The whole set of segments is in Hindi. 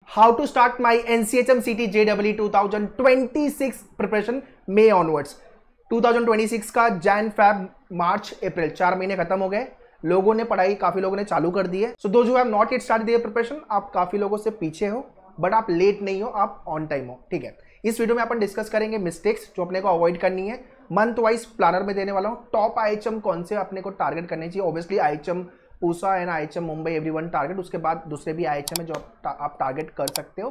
How to start my NCHM CT JEE 2026 preparation May onwards. 2026 का जैन फैब मार्च अप्रैल 4 महीने खत्म हो गए। लोगों ने पढ़ाई, काफी लोगों ने चालू कर दी है। So those who have not yet started there preparation, आप काफी लोगों से पीछे हो, बट आप लेट नहीं हो, आप ऑन टाइम हो। ठीक है, इस वीडियो में अपन डिस्कस करेंगे मिस्टेक्स जो अपने को अवॉइड करनी है। मंथ वाइज प्लानर में देने वाला हूं। टॉप IHM कौन से अपने को टारगेट करने चाहिए। Obviously IHM Pusa and IHM Mumbai everyone target, उसके बाद दूसरे भी IHM है जो आप टारगेट कर सकते हो।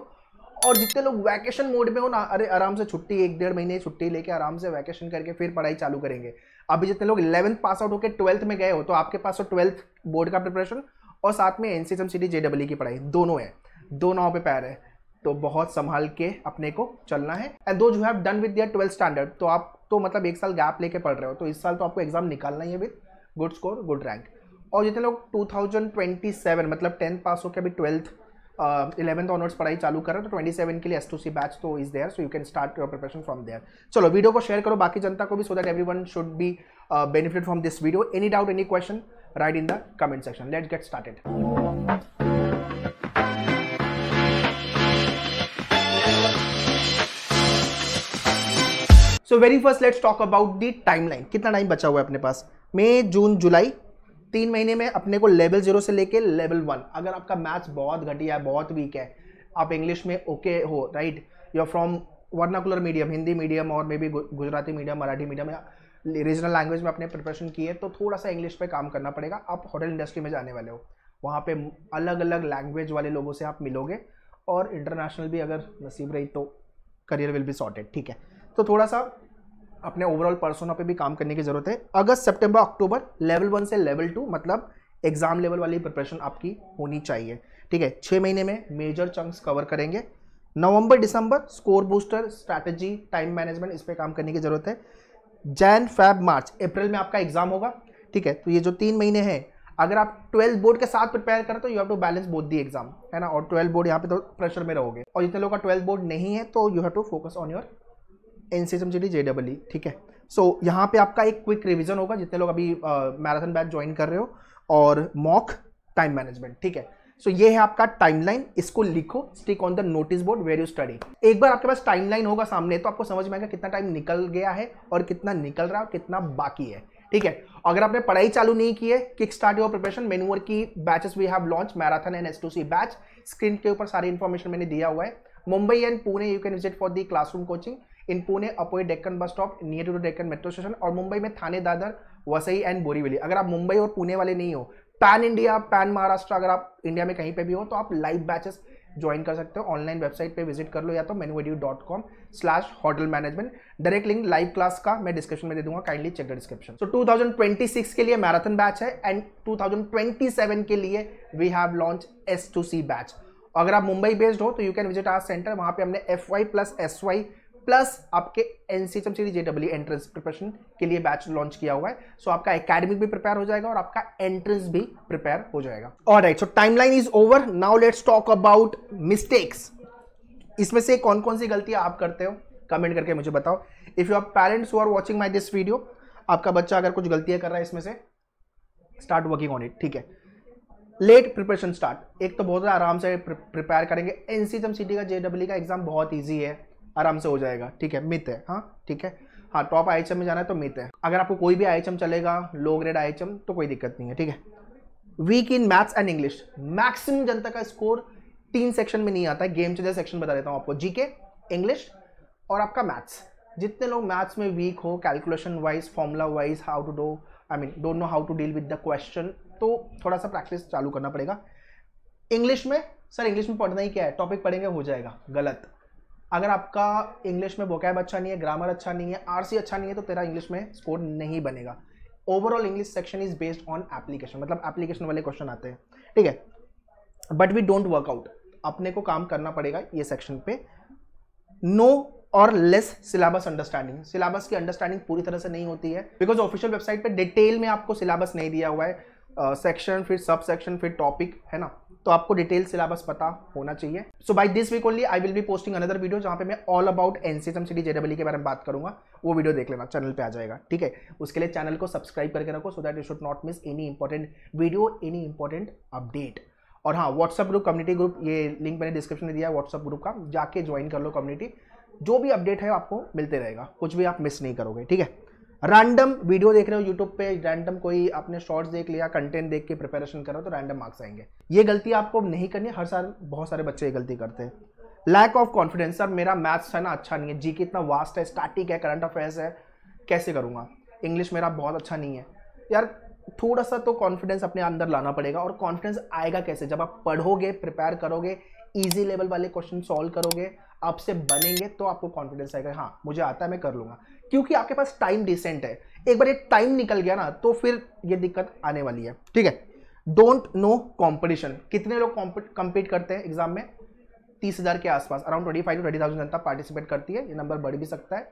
और जितने लोग वैकेशन मोड में हो ना, अरे आराम से छुट्टी 1-1.5 महीने छुट्टी लेके आराम से वैकेशन करके फिर पढ़ाई चालू करेंगे। अभी जितने लोग 11th पास आउट होकर 12th में गए हो, तो आपके पास तो 12th बोर्ड का प्रिपरेशन और साथ में एनसीएचएम सीटी JEE की पढ़ाई दोनों है, दो नाव पे पैर है, तो बहुत संभाल के अपने को चलना है। And those who have done with their 12th standard, तो आप तो मतलब 1 साल गैप लेके पढ़ रहे हो, तो इस साल तो आपको एग्जाम निकालना ही है with good score good rank. और जितने लोग 2027 मतलब 10th पास होकर अभी 12th 11th ऑनवर्ड्स पढ़ाई चालू कर रहे हो, तो 27 के लिए S2C बैच तो is there, so you can start your preparation from there. चलो वीडियो को शेयर करो बाकी जनता को भी, so that everyone should be benefit from this video. Any doubt, any question, write in the comment section. Let's get started. So very first let's talk about the timeline. कितना टाइम बचा हुआ है अपने पास? मई, जून, जुलाई, 3 महीने में अपने को लेवल 0 से लेके लेवल 1। अगर आपका मैथ्स बहुत घटिया है, बहुत वीक है, आप इंग्लिश में ओके हो, right, you are from vernacular medium, Hindi medium और may be Gujarati medium, Marathi medium या रीजनल लैंग्वेज में अपने प्रिपरेशन की है, तो थोड़ा सा इंग्लिश पे काम करना पड़ेगा। आप होटल इंडस्ट्री में जाने वाले हो, वहाँ पे अलग अलग लैंग्वेज वाले लोगों से आप मिलोगे, और इंटरनेशनल भी अगर नसीब रही तो करियर विल बी सॉर्टेड। ठीक है, तो थोड़ा सा अपने ओवरऑल पर्सोना पे भी काम करने की जरूरत है। अगस्त, सितंबर, अक्टूबर लेवल 1 से लेवल 2 मतलब एग्जाम लेवल वाली प्रिपरेशन आपकी होनी चाहिए। ठीक है, 6 महीने में मेजर चंक्स कवर करेंगे। नवंबर, दिसंबर score booster, strategy, time management, इस पे काम करने की जरूरत है। जैन, फेब, मार्च, अप्रैल में आपका एग्जाम होगा। ठीक है, तो ये जो 3 महीने हैं, अगर आप 12th बोर्ड के साथ प्रिपेयर करें तो you have to balance both the exam, है ना। और 12th बोर्ड यहाँ पे तो प्रेशर में रहोगे, और जितने लोग का 12th बोर्ड नहीं है तो you have to focus on your NCHM CT JEE। ठीक है, सो यहाँ पे आपका एक क्विक रिवीजन होगा जितने लोग अभी मैराथन बैच ज्वाइन कर रहे हो, और मॉक, टाइम मैनेजमेंट। ठीक है, सो ये है आपका टाइमलाइन। इसको लिखो, stick on the notice board where you study. एक बार आपके पास टाइमलाइन होगा सामने, तो आपको समझ में आएगा कितना टाइम निकल गया है और कितना निकल रहा है और कितना बाकी है। ठीक है, अगर आपने पढ़ाई चालू नहीं की है, किक स्टार्ट योर प्रिपरेशन, मेनूअर की batches we have launch, marathon and S2C batch. Screen के ऊपर सारी इंफॉर्मेशन मैंने दिया हुआ है। Mumbai and Pune you can visit for the classroom coaching. In Pune opposite Deccan bus stop near to the Deccan metro station, और मुंबई में थाने, दादर, वसई एंड बोरीवली। अगर आप मुंबई और पुणे वाले नहीं हो, पैन इंडिया, पैन महाराष्ट्र, अगर आप इंडिया में कहीं पे भी हो, तो आप लाइव बैचेस ज्वाइन कर सकते हो। ऑनलाइन वेबसाइट पे विजिट कर लो, या तो menuedu.com/hotel management। Direct link live class का मैं डिस्क्रिप्शन में दे दूंगा, काइंडली चेक द डिस्क्रिप्शन। सो 2026 के लिए मैराथन बैच है, एंड 2027 के लिए we have launch S2C batch. अगर आप मुंबई बेस्ड हो तो you can visit our centre. वहां पे हमने FY प्लस SY प्लस आपके NCHM CT JEE entrance preparation के लिए बैच लॉन्च किया हुआ है। सो आपका एकेडमिक भी प्रिपेयर हो जाएगा और आपका एंट्रेंस भी प्रिपेयर हो जाएगा। Alright, so timeline is over. Now let's talk about mistakes. इसमें से कौन कौन सी गलतियां आप करते हो, कमेंट करके मुझे बताओ। If you are parents who are watching my this video, आपका बच्चा अगर कुछ गलतियां कर रहा है इसमें से, स्टार्ट वर्किंग ऑन इट। ठीक है, लेट प्रिपरेशन स्टार्ट। एक तो बहुत आराम से प्रिपेयर करेंगे। एनसीएचएम सीटी का JEE का एग्जाम बहुत ईजी है, आराम से हो जाएगा। ठीक है, मिथ है। हाँ ठीक है, हाँ टॉप IHM में जाना है तो मिथ है। अगर आपको कोई भी IHM चलेगा, लो ग्रेड IHM, तो कोई दिक्कत नहीं है। ठीक है, weak in maths and English. Maximum जनता का स्कोर 3 सेक्शन में नहीं आता है। गेम चेंजर सेक्शन बता देता हूँ आपको, GK, इंग्लिश और आपका मैथ्स। जितने लोग मैथ्स में वीक हो, calculation wise, formula wise, how to do, don't know how to deal with the question, तो थोड़ा सा प्रैक्टिस चालू करना पड़ेगा। इंग्लिश में, सर इंग्लिश में पढ़ना ही क्या है, टॉपिक पढ़ेंगे हो जाएगा, गलत। अगर आपका इंग्लिश में वोकैब अच्छा नहीं है, ग्रामर अच्छा नहीं है, RC अच्छा नहीं है, तो तेरा इंग्लिश में स्कोर नहीं बनेगा। Overall English section is based on application, मतलब एप्लीकेशन वाले क्वेश्चन आते हैं। ठीक है, बट वी डोंट वर्कआउट, अपने को काम करना पड़ेगा ये सेक्शन पे। नो और लेस सिलेबस अंडरस्टैंडिंग। सिलेबस की अंडरस्टैंडिंग पूरी तरह से नहीं होती है, बिकॉज ऑफिशियल वेबसाइट पे डिटेल में आपको सिलेबस नहीं दिया हुआ है। सेक्शन, फिर सब सेक्शन, फिर टॉपिक, है ना, तो आपको डिटेल सिलेबस पता होना चाहिए। So by this week only I will be posting another video, जहां पे मैं all about NCHM CT JEE के बारे में बात करूंगा। वो वीडियो देख लेना, चैनल पे आ जाएगा। ठीक है, उसके लिए चैनल को सब्सक्राइब करके रखो, so that you should not miss any important video, any important update. और हाँ, व्हाट्सएप ग्रुप, कम्युनिटी ग्रुप, ये लिंक मैंने डिस्क्रिप्शन में दिया है व्हाट्सएप ग्रुप का, जाके ज्वाइन कर लो कम्युनिटी। जो भी अपडेट है आपको मिलते रहेगा, कुछ भी आप मिस नहीं करोगे, ठीक है। रैंडम वीडियो देख रहे हो यूट्यूब पे, रैंडम कोई आपने शॉर्ट्स देख लिया, कंटेंट देख के प्रिपरेशन करो तो रैंडम मार्क्स आएंगे। ये गलती आपको नहीं करनी है, हर साल बहुत सारे बच्चे ये गलती करते हैं। लैक ऑफ कॉन्फिडेंस, सर मेरा मैथ्स है ना अच्छा नहीं है, जीके इतना वास्ट है, स्टैटिक है, करंट अफेयर्स है, कैसे करूँगा, इंग्लिश मेरा बहुत अच्छा नहीं है। यार थोड़ा सा तो कॉन्फिडेंस अपने अंदर लाना पड़ेगा। और कॉन्फिडेंस आएगा कैसे? जब आप पढ़ोगे, प्रिपेयर करोगे, इजी लेवल वाले क्वेश्चन सॉल्व करोगे, आपसे बनेंगे, तो आपको कॉन्फिडेंस आएगा, हाँ मुझे आता है, मैं कर लूंगा। क्योंकि आपके पास टाइम डिसेंट है। एक बार ये टाइम निकल गया ना तो फिर ये दिक्कत आने वाली है, ठीक है। डोंट नो कॉम्पिटिशन, कितने लोग कम्पीट करते हैं एग्जाम में? 30,000 के आसपास, अराउंड 25 to 30,000 जनता पार्टिसिपेट करती है। ये नंबर बढ़ भी सकता है।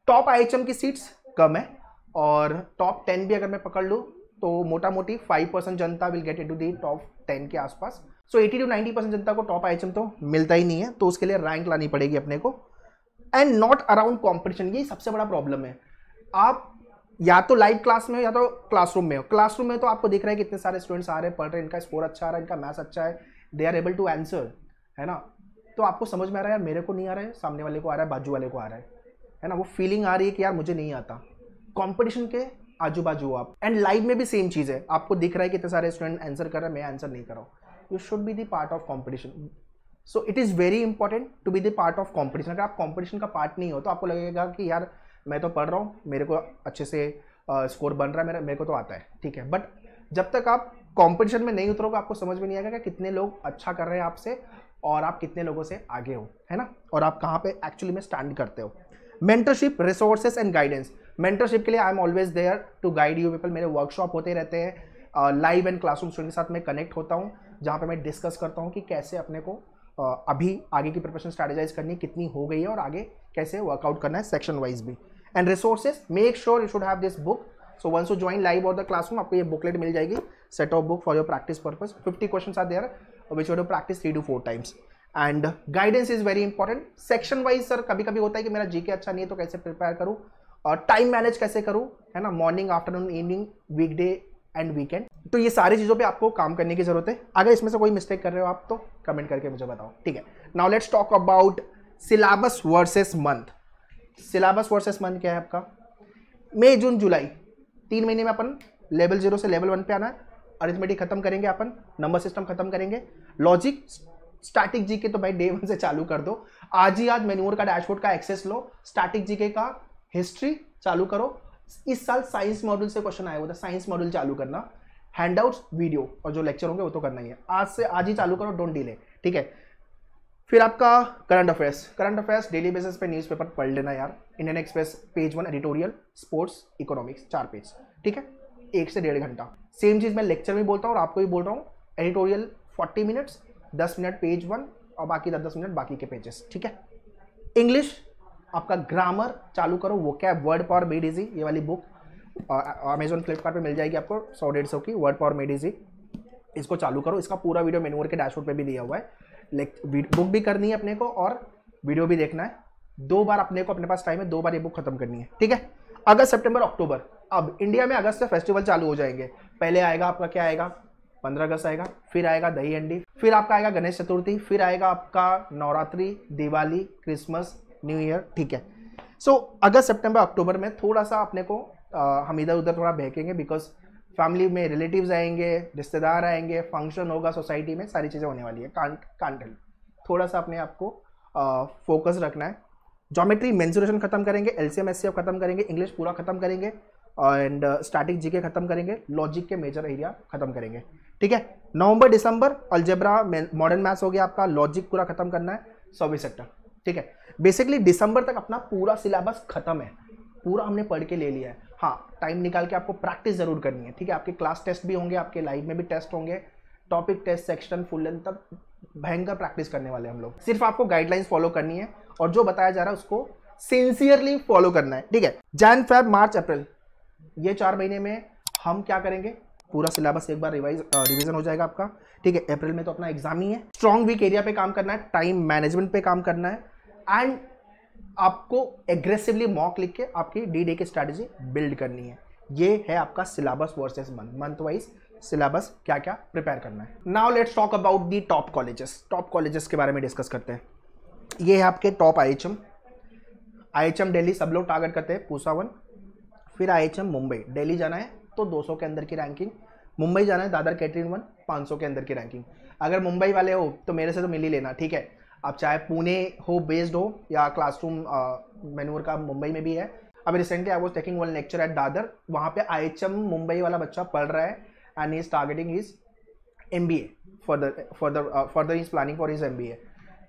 टॉप IHM की सीट्स कम है, और टॉप 10 भी अगर मैं पकड़ लूँ तो मोटा मोटी 5% जनता will get into the top 10 के आसपास। सो 80 to 90% जनता को टॉप IHM तो मिलता ही नहीं है, तो उसके लिए रैंक लानी पड़ेगी अपने को। एंड नॉट अराउंड कॉम्पिटिशन, यही सबसे बड़ा प्रॉब्लम है। आप या तो लाइव क्लास में हो या तो क्लासरूम में हो। क्लासरूम में तो आपको दिख रहा है कि इतने सारे स्टूडेंट्स आ रहे हैं, पढ़ रहे हैं, इनका स्कोर अच्छा आ रहा है, इनका मैथ्स अच्छा है, they are able to answer, है ना। तो आपको समझ में आ रहा है यार मेरे को नहीं आ रहा है, सामने वाले को आ रहा है, बाजू वाले को आ रहा है ना। वो फीलिंग आ रही है कि यार मुझे नहीं आता। कंपटीशन के आजू बाजू आप, एंड लाइव में भी सेम चीज़ है, आपको दिख रहा है कि इतने सारे स्टूडेंट आंसर कर रहे हैं, मैं आंसर नहीं कर रहा हूँ। You should be the part of competition. So it is very important to be the part of competition. अगर आप कंपटीशन का पार्ट नहीं हो तो आपको लगेगा कि यार मैं तो पढ़ रहा हूँ, मेरे को अच्छे से स्कोर बन रहा है, मेरे को तो आता है, ठीक है। बट जब तक आप कंपटीशन में नहीं उतरोगे आपको समझ में नहीं आएगा कि कितने लोग अच्छा कर रहे हैं आपसे, और आप कितने लोगों से आगे हो, है ना, और आप कहाँ पे एक्चुअली में स्टैंड करते हो। Mentorship, resources and guidance. Mentorship के लिए I am always there to guide you people. मेरे वर्कशॉप होते रहते हैं, लाइव एंड क्लासरूम स्टूडेंट के साथ मैं कनेक्ट होता हूँ, जहाँ पे मैं डिस्कस करता हूँ कि कैसे अपने को अभी आगे की प्रिपरेशन स्ट्रैटेजाइज करनी है, कितनी हो गई है, और आगे कैसे वर्कआउट करना है सेक्शन वाइज भी। And resources, make sure you should have this book. So once you join live और द क्लासरूम, आपको ये बुकलेट मिल जाएगी, set of book for your practice purpose. 50 question are there which you have to practice 3 to 4 times। And guidance is very important. Section wise sir कभी कभी होता है कि मेरा जीके अच्छा नहीं है तो कैसे प्रिपेयर करूँ, और टाइम मैनेज कैसे करूँ, है ना, morning, afternoon, evening, weekday and weekend. तो ये सारी चीज़ों पे आपको काम करने की जरूरत है। अगर इसमें से कोई मिस्टेक कर रहे हो आप तो कमेंट करके मुझे बताओ, ठीक है। Now let's talk about syllabus versus month. Syllabus versus month क्या है आपका? मई, जून, जुलाई, 3 महीने में अपन लेवल 0 से लेवल 1 पे आना है। अरिथमेटिक खत्म करेंगे अपन, नंबर सिस्टम खत्म करेंगे, लॉजिक, स्टैटिक जीके तो भाई डे 1 से चालू कर दो। आज ही आज मेन्योर का डैशबोर्ड का एक्सेस लो, स्टैटिक जीके का हिस्ट्री चालू करो। इस साल साइंस मॉड्यूल से क्वेश्चन आया हुआ था, साइंस मॉड्यूल चालू करना, हैंडआउट्स, वीडियो और जो लेक्चर होंगे वो तो करना ही है। आज से आज ही चालू करो, डोंट डिले, ठीक है। फिर आपका करंट अफेयर्स डेली बेसिस पे न्यूज़पेपर पढ़ लेना यार। Indian express page 1 editorial, sports, economics, 4 page, ठीक है, 1 से 1.5 घंटा। सेम चीज़ मैं लेक्चर में बोलता हूँ और आपको भी बोल रहा हूँ। एडिटोरियल 40 मिनट्स, 10 मिनट पेज 1 और बाकी 10 मिनट बाकी के पेजेस, ठीक है। इंग्लिश आपका ग्रामर चालू करो, vocab, word power made easy, ये वाली बुक अमेजोन फ्लिपकार्ट पे मिल जाएगी आपको 100-150 की, वर्ड पावर मेड इजी। इसको चालू करो, इसका पूरा वीडियो मेन्योर के डैशबोर्ड पे भी दिया हुआ है। बुक भी करनी है अपने को और वीडियो भी देखना है। 2 बार अपने को, अपने पास टाइम है, 2 बार ये बुक खत्म करनी है, ठीक है। अगस्त, सितंबर, अक्टूबर। अब इंडिया में अगस्त से फेस्टिवल चालू हो जाएंगे। पहले आएगा आपका क्या आएगा? 15 अगस्त आएगा, फिर आएगा दही हंडी, फिर आपका आएगा गणेश चतुर्थी, फिर आएगा आपका Navratri, Diwali, Christmas, new year, ठीक है। सो अगस्त, सितंबर, अक्टूबर में थोड़ा सा अपने को हम इधर उधर थोड़ा बहकेंगे, बिकॉज फैमिली में रिलेटिव्स आएंगे, रिश्तेदार आएंगे, फंक्शन होगा सोसाइटी में, सारी चीज़ें होने वाली है। कांट हेल्प, थोड़ा सा अपने आप को फोकस रखना है। ज्योमेट्री, मेंसुरेशन खत्म करेंगे, एलसीएम एचसीएफ खत्म करेंगे, इंग्लिश पूरा खत्म करेंगे, एंड स्टैटिक जीके खत्म करेंगे, लॉजिक के मेजर एरिया खत्म करेंगे, ठीक है। नवंबर, दिसंबर, अलजेब्रा, मॉडर्न मैथ्स हो गया आपका, लॉजिक पूरा खत्म करना है, सर्विस सेक्टर, ठीक है। बेसिकली दिसंबर तक अपना पूरा सिलेबस खत्म है, पूरा हमने पढ़ के ले लिया है। हाँ, टाइम निकाल के आपको प्रैक्टिस जरूर करनी है, ठीक है। आपके क्लास टेस्ट भी होंगे, आपके लाइव में भी टेस्ट होंगे, topic test, section, full length तक भयंकर प्रैक्टिस करने वाले हम लोग। सिर्फ आपको गाइडलाइंस फॉलो करनी है और जो बताया जा रहा है उसको सिंसियरली फॉलो करना है, ठीक है। जैन, फेब, मार्च, अप्रैल, ये 4 महीने में हम क्या करेंगे? पूरा सिलेबस एक बार रिवीजन हो जाएगा आपका, ठीक है। अप्रैल में तो अपना एग्जाम ही है। स्ट्रॉन्ग वीक एरिया पे काम करना है, टाइम मैनेजमेंट पे काम करना है, एंड आपको एग्रेसिवली मॉक लिख के आपकी डी की स्ट्रैटेजी बिल्ड करनी है। ये है आपका syllabus versus month wise syllabus क्या क्या प्रिपेयर करना है। Now let's talk about the top colleges. Top colleges के बारे में डिस्कस करते हैं। ये है आपके टॉप IHM दिल्ली सब लोग टारगेट करते हैं, पूसा 1। फिर IHM मुंबई, दिल्ली जाना है तो 200 के अंदर की रैंकिंग, मुंबई जाना है दादर कैटरिंग 1 500 के अंदर की रैंकिंग। अगर मुंबई वाले हो तो मेरे से तो मिल ही लेना, ठीक है। आप चाहे पुणे हो बेस्ड हो या क्लासरूम मैनूर का मुंबई में भी है। अभी recently I was taking one lecture at Dadar, वहाँ पे IHM मुंबई वाला बच्चा पढ़ रहा है and he is targeting his MBA further is planning for his MBA।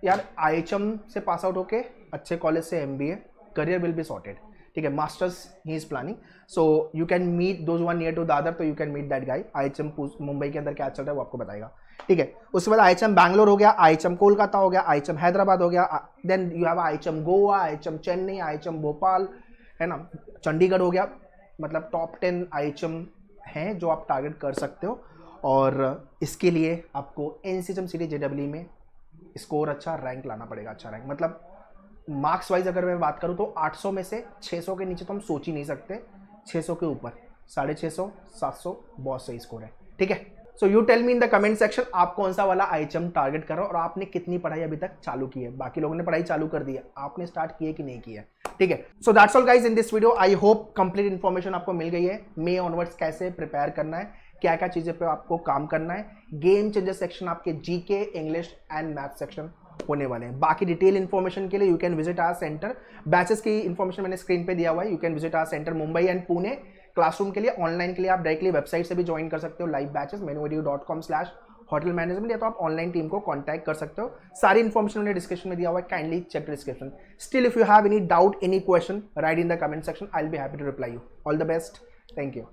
यार IHM से पास आउट होके अच्छे कॉलेज से MBA, career will be sorted, ठीक है। Masters he is planning, so you can meet those one near to Dadar, तो you can meet that guy. IHM Mumbai के अंदर क्या चल रहा है वो आपको बताएगा, ठीक है। उसके बाद IHM बैंगलोर हो गया, IHM कोलकाता हो गया, IHM हैदराबाद हो गया, then you have IHM Goa, IHM Chennai, IHM Bhopal, है ना, चंडीगढ़ हो गया। मतलब टॉप 10 IHM हैं जो आप टारगेट कर सकते हो। और इसके लिए आपको NCHM सिटी JEE में स्कोर अच्छा, रैंक लाना पड़ेगा, अच्छा रैंक। मतलब मार्क्स वाइज अगर मैं बात करूँ तो 800 में से 600 के नीचे तो हम सोच ही नहीं सकते, 600 के ऊपर 650 700 बहुत सही स्कोर है, ठीक है। So you tell me in the comment section आप कौन सा वाला IHM टारगेट कर रहे हो और आपने कितनी पढ़ाई अभी तक चालू की है। बाकी लोगों ने पढ़ाई चालू कर दी है, आपने स्टार्ट की है कि नहीं की है, ठीक है। So that's all guys in this video. I hope complete information आपको मिल गई है। मे ऑनवर्ड्स कैसे प्रिपेयर करना है, क्या क्या चीजें पे आपको काम करना है। गेम चेंजर सेक्शन आपके GK, English and math section होने वाले हैं। बाकी डिटेल इन्फॉर्मेशन के लिए you can visit our centre. Batches की इन्फॉर्मेशन मैंने स्क्रीन पे दिया हुआ है, you can visit our centre Mumbai and Pune. Classroom के लिए ऑनलाइन के लिए आप डायरेक्टली वेबसाइट से भी ज्वाइन कर सकते हो, लाइव बैचेस menuedu.com/hotel management, या तो आप ऑनलाइन टीम को कॉन्टैक्ट कर सकते हो। सारी इन्फॉर्मेशन मैंने डिस्क्रिप्शन में दिया हुआ है, kindly check description. Still if you have any doubt, any question, write in the comment section, I will be happy to reply you. All the best, thank you.